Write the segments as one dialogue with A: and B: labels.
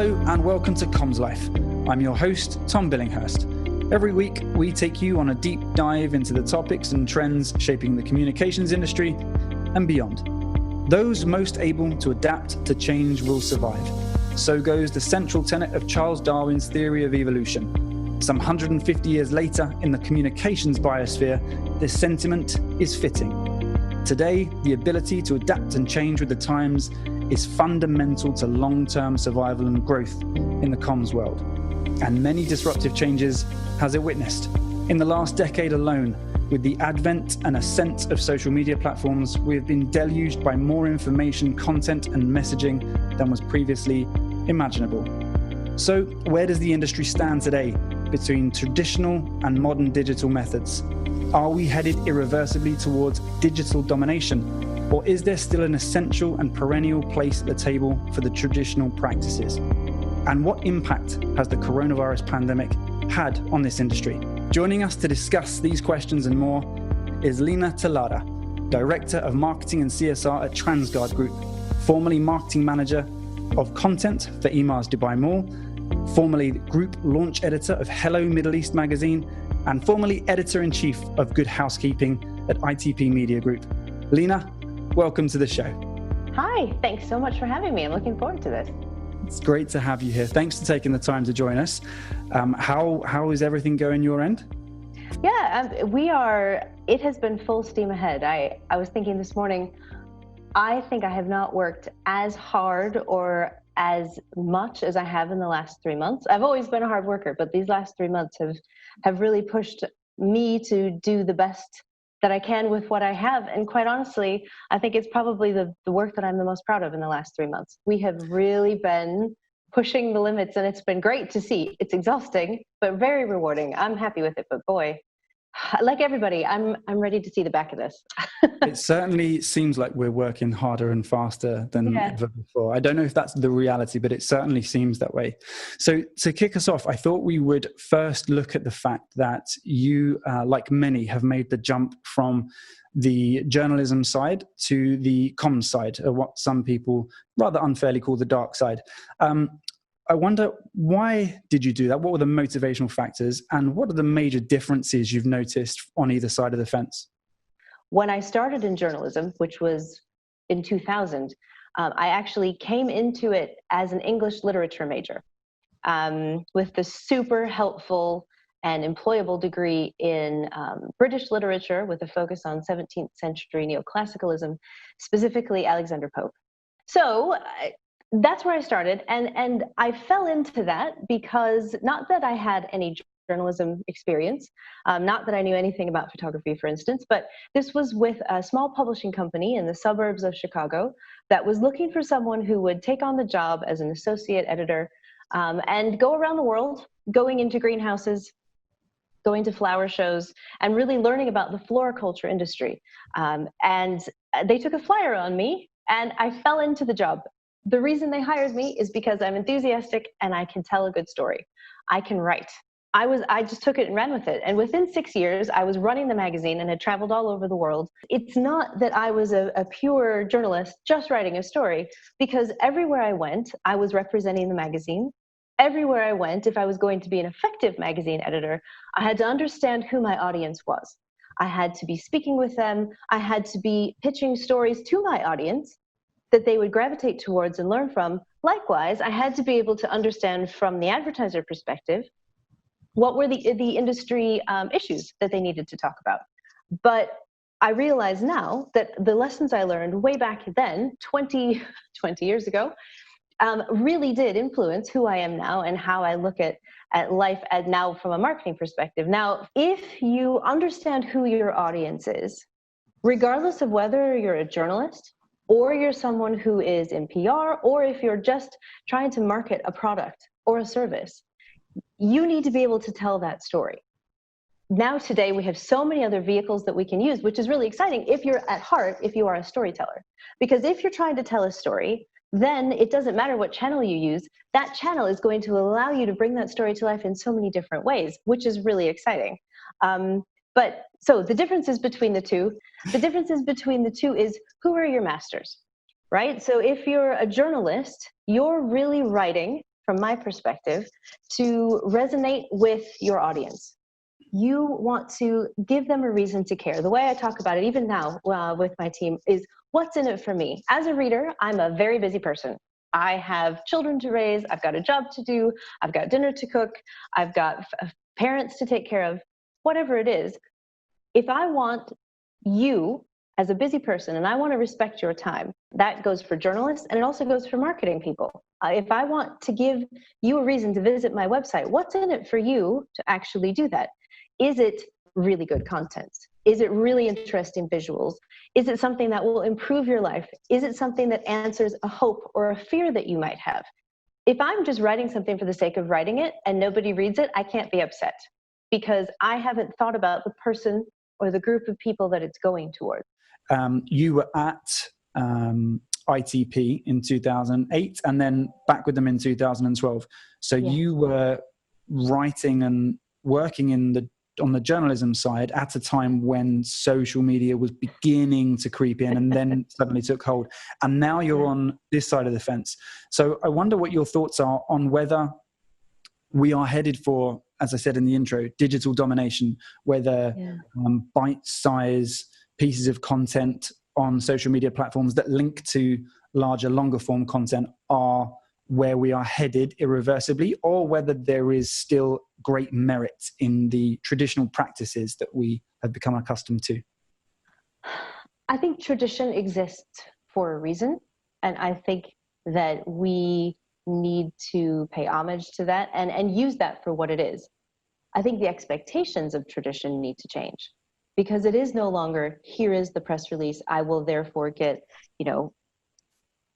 A: Hello and welcome to CommsLife. I'm your host, Tom Billinghurst. Every week, we take you on a deep dive into the topics and trends shaping the communications industry and beyond. Those most able to adapt to change will survive. So goes the central tenet of Charles Darwin's theory of evolution. Some 150 years later, in the communications biosphere, this sentiment is fitting. Today, the ability to adapt and change with the times is fundamental to long-term survival and growth in the comms world. And many disruptive changes has it witnessed. In the last decade alone, with the advent and ascent of social media platforms, we have been deluged by more information, content, and messaging than was previously imaginable. So, where does the industry stand today between traditional and modern digital methods? Are we headed irreversibly towards digital domination? Or is there still an essential and perennial place at the table for the traditional practices? And what impact has the coronavirus pandemic had on this industry? Joining us to discuss these questions and more is Lena Terlaare, Director of Marketing and CSR at Transguard Group, formerly Marketing Manager of Content for Emaar's Dubai Mall, formerly Group Launch Editor of Hello Middle East magazine, and formerly Editor-in-Chief of Good Housekeeping at ITP Media Group. Lena, welcome to the show.
B: Hi, thanks so much for having me. I'm looking forward to this.
A: It's great to have you here. Thanks for taking the time to join us. How is everything going your end?
B: Yeah, it has been full steam ahead. I was thinking this morning, I think I have not worked as hard or as much as I have in the last 3 months. I've always been a hard worker, but these last 3 months have really pushed me to do the best that I can with what I have. And quite honestly, I think it's probably the work that I'm the most proud of in the last 3 months. We have really been pushing the limits and it's been great to see. It's exhausting, but very rewarding. I'm happy with it, but boy, like everybody, I'm ready to see the back of this.
A: It certainly seems like we're working harder and faster than ever before. I don't know if that's the reality, but it certainly seems that way. So to kick us off, I thought we would first look at the fact that you, like many, have made the jump from the journalism side to the comms side, or what some people rather unfairly call the dark side. I wonder, why did you do that? What were the motivational factors, and what are the major differences you've noticed on either side of the fence?
B: When I started in journalism, which was in 2000, I actually came into it as an English literature major with the super helpful and employable degree in British literature with a focus on 17th century neoclassicalism, specifically Alexander Pope. So that's where I started, and I fell into that because not that I had any journalism experience, not that I knew anything about photography, for instance, but this was with a small publishing company in the suburbs of Chicago that was looking for someone who would take on the job as an associate editor and go around the world, going into greenhouses, going to flower shows, and really learning about the floriculture industry. And they took a flyer on me, and I fell into the job. The reason they hired me is because I'm enthusiastic and I can tell a good story. I can write. I just took it and ran with it. And within 6 years, I was running the magazine and had traveled all over the world. It's not that I was a pure journalist just writing a story, because everywhere I went, I was representing the magazine. Everywhere I went, if I was going to be an effective magazine editor, I had to understand who my audience was. I had to be speaking with them. I had to be pitching stories to my audience that they would gravitate towards and learn from. Likewise, I had to be able to understand from the advertiser perspective what were the industry issues that they needed to talk about. But I realize now that the lessons I learned way back then, 20 years ago, really did influence who I am now and how I look at life now from a marketing perspective. Now, if you understand who your audience is, regardless of whether you're a journalist or you're someone who is in PR, or if you're just trying to market a product or a service, you need to be able to tell that story. Now today we have so many other vehicles that we can use, which is really exciting if you're at heart, if you are a storyteller. Because if you're trying to tell a story, then it doesn't matter what channel you use, that channel is going to allow you to bring that story to life in so many different ways, which is really exciting. So the differences between the two is, who are your masters, right? So if you're a journalist, you're really writing from my perspective, to resonate with your audience. You want to give them a reason to care. The way I talk about it, even now with my team, is what's in it for me? As a reader, I'm a very busy person. I have children to raise, I've got a job to do, I've got dinner to cook, I've got parents to take care of, whatever it is. If I want you as a busy person and I want to respect your time, that goes for journalists and it also goes for marketing people. If I want to give you a reason to visit my website, what's in it for you to actually do that? Is it really good content? Is it really interesting visuals? Is it something that will improve your life? Is it something that answers a hope or a fear that you might have? If I'm just writing something for the sake of writing it and nobody reads it, I can't be upset because I haven't thought about the person or the group of people that it's going towards.
A: You were at ITP in 2008 and then back with them in 2012. So
B: Yeah.
A: You were writing and working on the journalism side at a time when social media was beginning to creep in and then suddenly took hold. And now you're on this side of the fence. So I wonder what your thoughts are on whether we are headed for, as I said in the intro, digital domination, whether bite-sized pieces of content on social media platforms that link to larger, longer form content are where we are headed irreversibly, or whether there is still great merit in the traditional practices that we have become accustomed to.
B: I think tradition exists for a reason, and I think that we need to pay homage to that and use that for what it is. I think the expectations of tradition need to change because it is no longer, here is the press release, I will therefore get,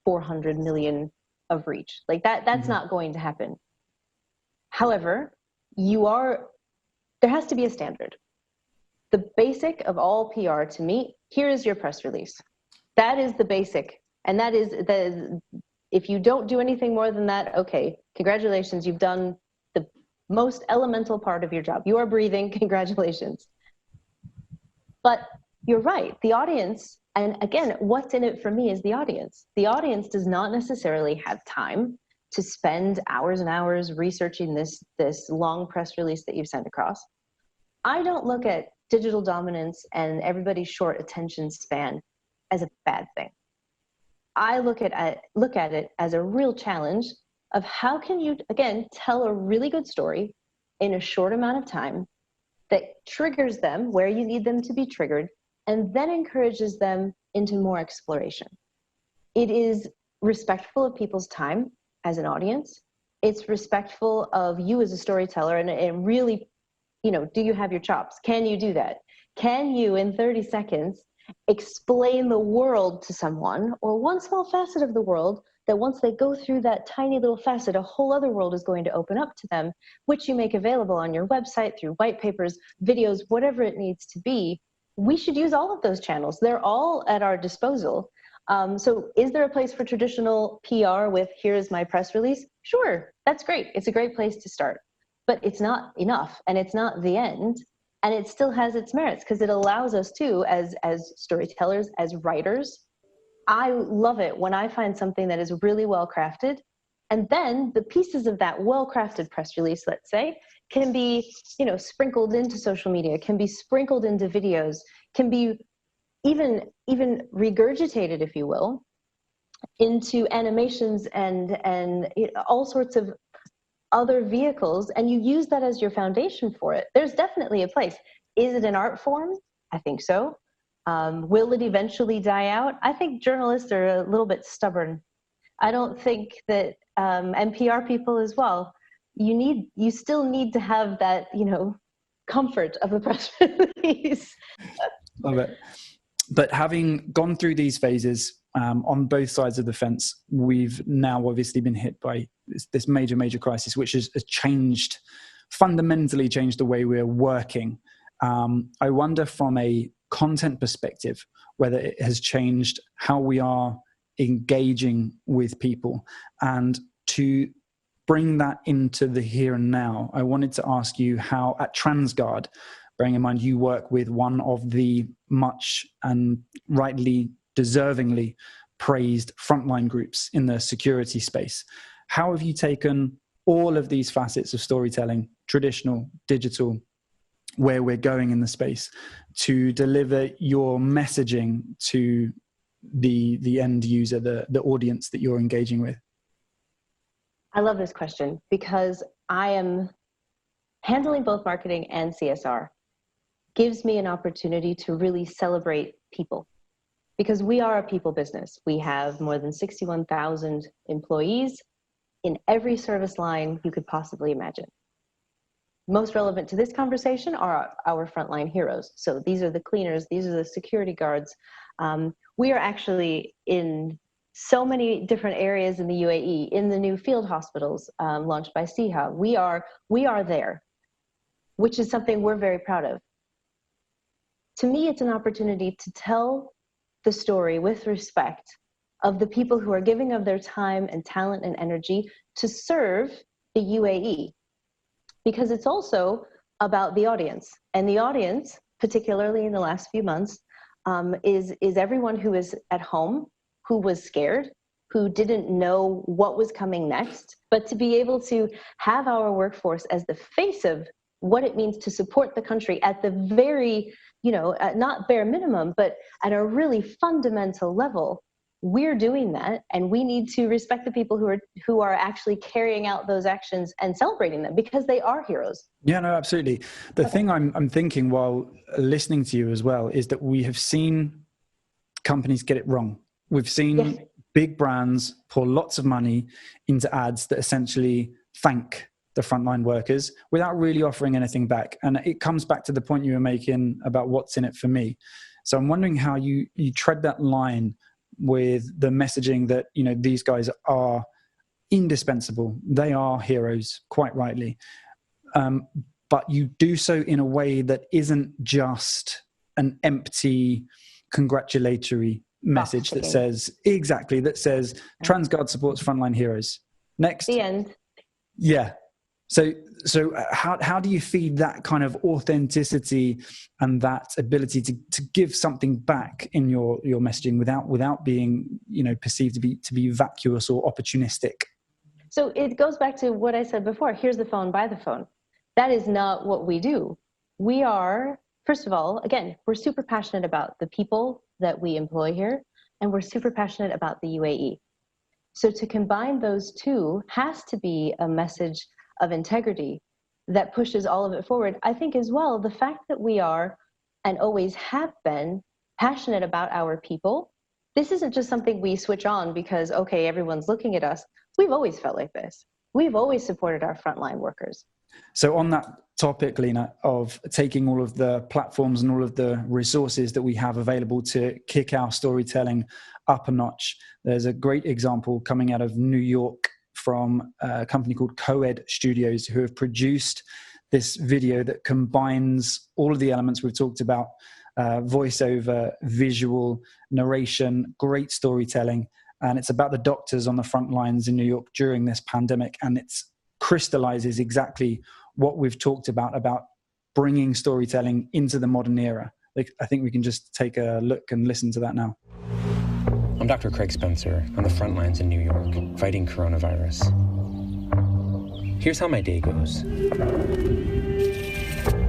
B: 400 million of reach. Like that's not going to happen. However, there has to be a standard. The basic of all PR to me, here is your press release. That is the basic. And that is if you don't do anything more than that, okay, congratulations, you've done the most elemental part of your job. You are breathing, congratulations. But you're right, the audience, and again, what's in it for me is the audience. The audience does not necessarily have time to spend hours and hours researching this long press release that you've sent across. I don't look at digital dominance and everybody's short attention span as a bad thing. I look at it as a real challenge of how can you, again, tell a really good story in a short amount of time that triggers them where you need them to be triggered and then encourages them into more exploration. It is respectful of people's time as an audience. It's respectful of you as a storyteller and really, do you have your chops? Can you do that? Can you, in 30 seconds, explain the world to someone or one small facet of the world that once they go through that tiny little facet, a whole other world is going to open up to them, which you make available on your website through white papers, videos, whatever it needs to be. We should use all of those channels. They're all at our disposal. So is there a place for traditional PR with here's my press release? Sure, that's great. It's a great place to start. But it's not enough and it's not the end. And it still has its merits because it allows us to, as storytellers, as writers, I love it when I find something that is really well crafted. And then the pieces of that well-crafted press release, let's say, can be, sprinkled into social media, can be sprinkled into videos, can be even regurgitated, if you will, into animations and all sorts of other vehicles, and you use that as your foundation for it. There's definitely a place. Is it an art form? I think so. Will it eventually die out? I think journalists are a little bit stubborn. I don't think that, and PR people as well, you still need to have that, comfort of the press release.
A: Love it. But having gone through these phases on both sides of the fence, we've now obviously been hit by this major crisis, which has fundamentally changed the way we're working. I wonder from a content perspective, whether it has changed how we are engaging with people. And to bring that into the here and now, I wanted to ask you how at Transguard, bearing in mind you work with one of the much and rightly deservingly praised frontline groups in the security space, How have you taken all of these facets of storytelling, traditional, digital, where we're going in the space, to deliver your messaging to the end user, the audience that you're engaging with?
B: I love this question because I am handling both marketing and CSR. Gives me an opportunity to really celebrate people, because we are a people business. We have more than 61,000 employees in every service line you could possibly imagine. Most relevant to this conversation are our frontline heroes. So these are the cleaners, these are the security guards. We are actually in so many different areas in the UAE, in the new field hospitals launched by SIHA. We are there, which is something we're very proud of. To me, it's an opportunity to tell the story with respect of the people who are giving of their time and talent and energy to serve the UAE, because it's also about the audience. And the audience, particularly in the last few months, is everyone who is at home, who was scared, who didn't know what was coming next. But to be able to have our workforce as the face of what it means to support the country at the very, not bare minimum, but at a really fundamental level, we're doing that, and we need to respect the people who are actually carrying out those actions and celebrating them, because they are heroes.
A: Yeah, no, absolutely. The thing I'm thinking while listening to you as well is that we have seen companies get it wrong. We've seen big brands pour lots of money into ads that essentially thank the frontline workers without really offering anything back. And it comes back to the point you were making about what's in it for me. So I'm wondering how you tread that line with the messaging that, these guys are indispensable. They are heroes, quite rightly. But you do so in a way that isn't just an empty congratulatory message that says Transguard supports frontline heroes. Next.
B: The end.
A: Yeah. So how do you feed that kind of authenticity and that ability to give something back in your messaging without being, perceived to be vacuous or opportunistic?
B: So it goes back to what I said before. Here's the phone, buy the phone. That is not what we do. We are, first of all, again, we're super passionate about the people that we employ here, and we're super passionate about the UAE. So to combine those two has to be a message of integrity that pushes all of it forward. I think as well, the fact that we are and always have been passionate about our people, this isn't just something we switch on because, okay, everyone's looking at us. We've always felt like this. We've always supported our frontline workers.
A: So on that topic, Lena, of taking all of the platforms and all of the resources that we have available to kick our storytelling up a notch, there's a great example coming out of New York from a company called Coed Studios, who have produced this video that combines all of the elements we've talked about, voiceover, visual, narration, great storytelling. And it's about the doctors on the front lines in New York during this pandemic. And it crystallizes exactly what we've talked about bringing storytelling into the modern era. I think we can just take a look and listen to that now.
C: I'm Dr. Craig Spencer on the front lines in New York, fighting coronavirus. Here's how my day goes.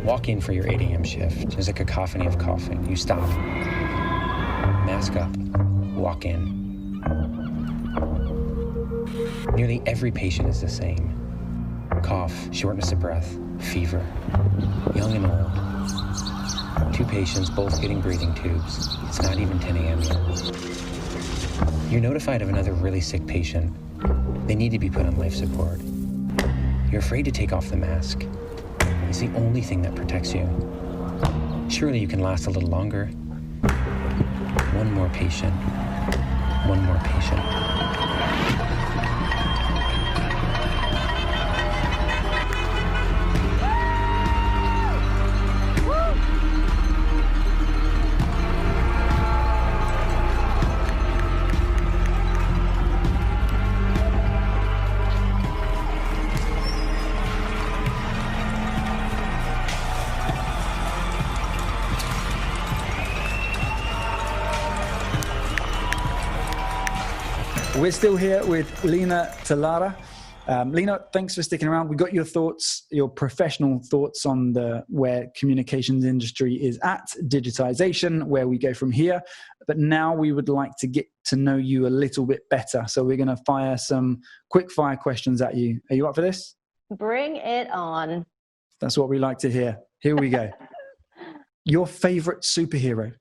C: Walk in for your 8 a.m. shift. There's a cacophony of coughing. You stop. Mask up. Walk in. Nearly every patient is the same. Cough, shortness of breath, fever. Young and old. 2 patients, both getting breathing tubes. It's not even 10 a.m. yet. You're notified of another really sick patient. They need to be put on life support. You're afraid to take off the mask. It's the only thing that protects you. Surely you can last a little longer. One more patient. One more patient.
A: We're still here with Lena Terlaare, Lena, thanks for sticking around. We got your thoughts, your professional thoughts on where communications industry is at, digitization, where we go from here. But now we would like to get to know you a little bit better. So we're going to fire some quick fire questions at you. Are you up for this?
B: Bring it on.
A: That's what we like to hear. Here we go. Your favorite superhero?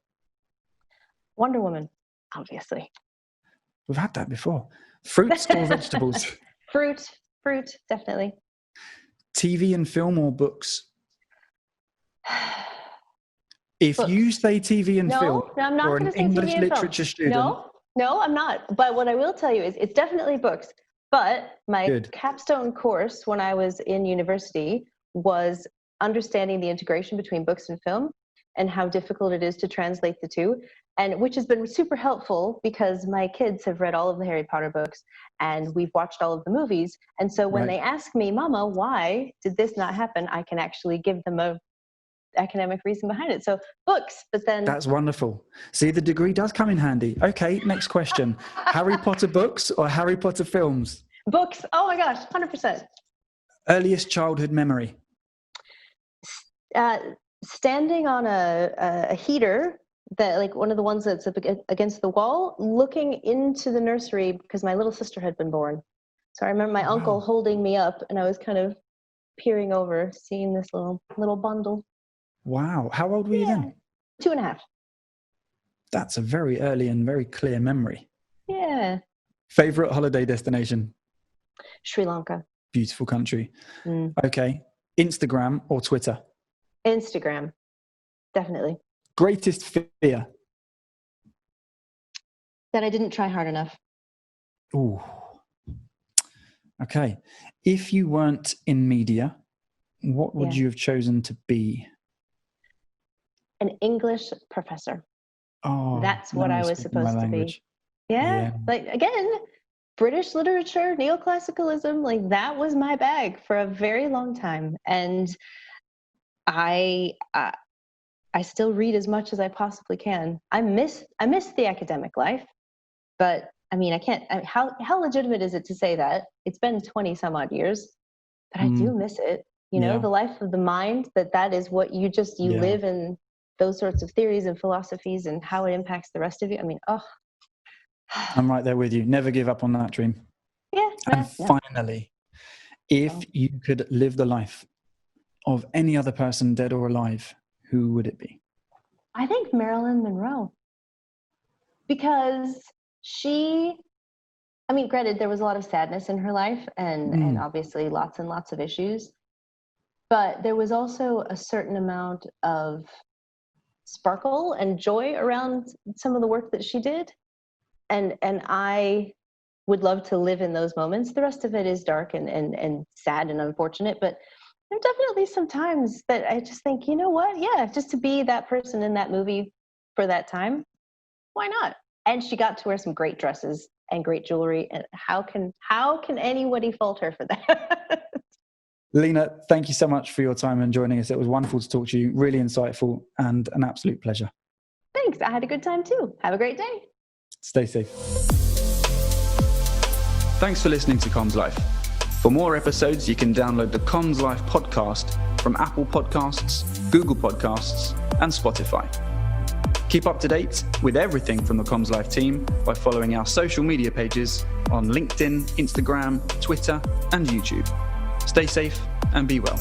B: Wonder Woman, obviously.
A: We've had that before. Fruits or vegetables?
B: Fruit, definitely.
A: TV and film or books? If
B: Books.
A: You say TV and film,
B: No, I'm not
A: or
B: going
A: an
B: to say
A: English
B: TV and
A: literature
B: film.
A: student.
B: No, I'm not. But what I will tell you is it's definitely books. But my capstone course when I was in university was understanding the integration between books and film and how difficult it is to translate the two, and which has been super helpful because my kids have read all of the Harry Potter books and we've watched all of the movies. And so when they ask me, Mama, why did this not happen? I can actually give them a academic reason behind it. So books, but then...
A: That's wonderful. See, the degree does come in handy. Okay, next question. Harry Potter books or Harry Potter films?
B: Books. Oh my gosh, 100%.
A: Earliest childhood memory?
B: Standing on a heater, that like one of the ones that's up against the wall, looking into the nursery because my little sister had been born. So I remember my uncle holding me up and I was kind of peering over, seeing this little bundle.
A: Wow. How old were you then?
B: 2.5.
A: That's a very early and very clear memory.
B: Yeah.
A: Favorite holiday destination?
B: Sri Lanka.
A: Beautiful country. Okay. Instagram or Twitter?
B: Instagram. Definitely.
A: Greatest fear?
B: That I didn't try hard enough.
A: Ooh. Okay. If you weren't in media, what would you have chosen to be?
B: An English professor.
A: Oh,
B: that's what I was supposed to be.
A: Yeah.
B: Like, again, British literature, neoclassicalism, like that was my bag for a very long time. And I still read as much as I possibly can. I miss the academic life, but I mean, how legitimate is it to say that? It's been 20 some odd years, but I do miss it. You know, the life of the mind, that is what you live in, those sorts of theories and philosophies and how it impacts the rest of you. I mean,
A: I'm right there with you. Never give up on that dream.
B: Yeah.
A: And finally, if you could live the life of any other person, dead or alive, who would it be?
B: I think Marilyn Monroe. Because granted, there was a lot of sadness in her life and obviously lots and lots of issues. But there was also a certain amount of sparkle and joy around some of the work that she did. And I would love to live in those moments. The rest of it is dark and sad and unfortunate, but there are definitely some times that I just think, you know what? Yeah, just to be that person in that movie for that time, why not? And she got to wear some great dresses and great jewelry. And how can anybody fault her for that?
A: Lena, thank you so much for your time and joining us. It was wonderful to talk to you, really insightful and an absolute pleasure.
B: Thanks. I had a good time too. Have a great day.
A: Stay safe. Thanks for listening to CommsLife. For more episodes, you can download the CommsLife podcast from Apple Podcasts, Google Podcasts, and Spotify. Keep up to date with everything from the CommsLife team by following our social media pages on LinkedIn, Instagram, Twitter, and YouTube. Stay safe and be well.